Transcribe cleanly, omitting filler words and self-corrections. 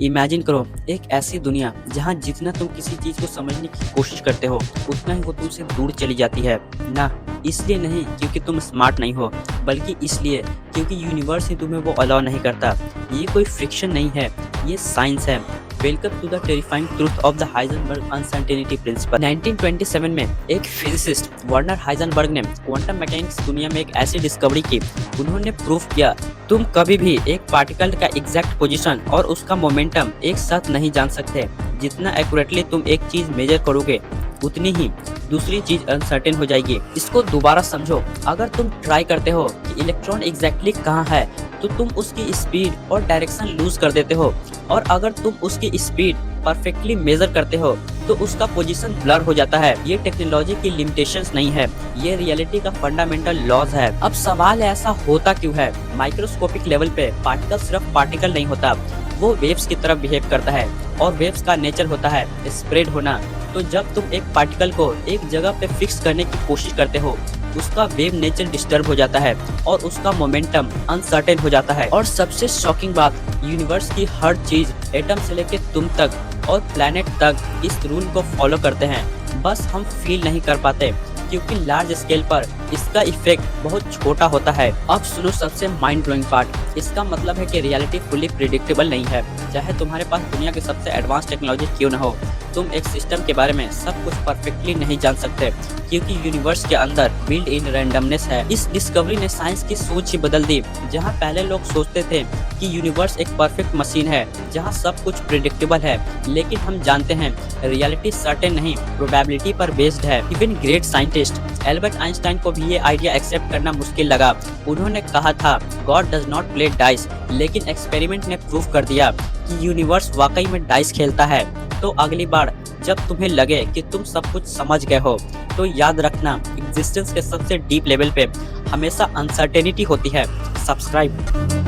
Imagine करो एक ऐसी दुनिया जहाँ जितना तुम किसी चीज को समझने की कोशिश करते हो उतना ही वो तुमसे दूर चली जाती है। ना इसलिए नहीं क्योंकि तुम स्मार्ट नहीं हो, बल्कि इसलिए क्योंकि यूनिवर्स ही तुम्हें वो अलाउ नहीं करता। ये कोई फ्रिक्शन नहीं है, ये साइंस है। Welcome to the terrifying truth of the Heisenberg uncertainty principle. 1927 में एक फिजिसिस्ट वर्नर हाइजेनबर्ग ने क्वांटम मैकेनिक्स दुनिया में एक ऐसी डिस्कवरी की। उन्होंने प्रूफ किया तुम कभी भी एक पार्टिकल का एग्जैक्ट पोजीशन और उसका मोमेंटम एक साथ नहीं जान सकते। जितना एक्यूरेटली तुम एक चीज मेजर करोगे उतनी ही दूसरी चीज अनसर्टेन हो जाएगी। इसको दोबारा समझो, अगर तुम ट्राई करते हो कि इलेक्ट्रॉन एग्जैक्टली कहाँ है तो तुम उसकी स्पीड और डायरेक्शन लूज कर देते हो, और अगर तुम उसकी स्पीड परफेक्टली मेजर करते हो तो उसका पोजीशन ब्लर हो जाता है। ये टेक्नोलॉजी की लिमिटेशंस नहीं है, ये रियलिटी का फंडामेंटल लॉज है। अब सवाल है ऐसा होता क्यों है? माइक्रोस्कोपिक लेवल पे पार्टिकल सिर्फ पार्टिकल नहीं होता, वो वेव्स की तरफ बिहेव करता है, और वेव्स का नेचर होता है स्प्रेड होना। तो जब तुम एक पार्टिकल को एक जगह पे फिक्स करने की कोशिश करते हो उसका वेव नेचर डिस्टर्ब हो जाता है और उसका मोमेंटम अनसर्टेन हो जाता है। और सबसे शॉकिंग बात, यूनिवर्स की हर चीज एटम से लेके तुम तक और प्लैनेट तक इस रूल को फॉलो करते हैं, बस हम फील नहीं कर पाते क्योंकि लार्ज स्केल पर इसका इफेक्ट बहुत छोटा होता है। अब सुनो सबसे माइंड ब्लोइंग पार्ट, इसका मतलब है कि रियलिटी फुली प्रिडिक्टेबल नहीं है। चाहे तुम्हारे पास दुनिया की सबसे एडवांस टेक्नोलॉजी क्यों न हो, तुम एक सिस्टम के बारे में सब कुछ परफेक्टली नहीं जान सकते क्योंकि यूनिवर्स के अंदर बिल्ड इन रैंडमनेस है। इस डिस्कवरी ने साइंस की सोच ही बदल दी। जहां पहले लोग सोचते थे कि यूनिवर्स एक परफेक्ट मशीन है जहां सब कुछ प्रिडिक्टेबल है, लेकिन हम जानते हैं रियलिटी सर्टेन नहीं, प्रोबेबिलिटी पर बेस्ड है। Even great scientist Albert Einstein को भी ये आइडिया एक्सेप्ट करना मुश्किल लगा। उन्होंने कहा था God does not play dice, लेकिन एक्सपेरिमेंट ने प्रूव कर दिया कि यूनिवर्स वाकई में डाइस खेलता है। तो अगली बार जब तुम्हें लगे कि तुम सब कुछ समझ गए हो तो याद रखना एग्जिस्टेंस के सबसे डीप लेवल पे हमेशा अनसर्टेनिटी होती है। सब्सक्राइब।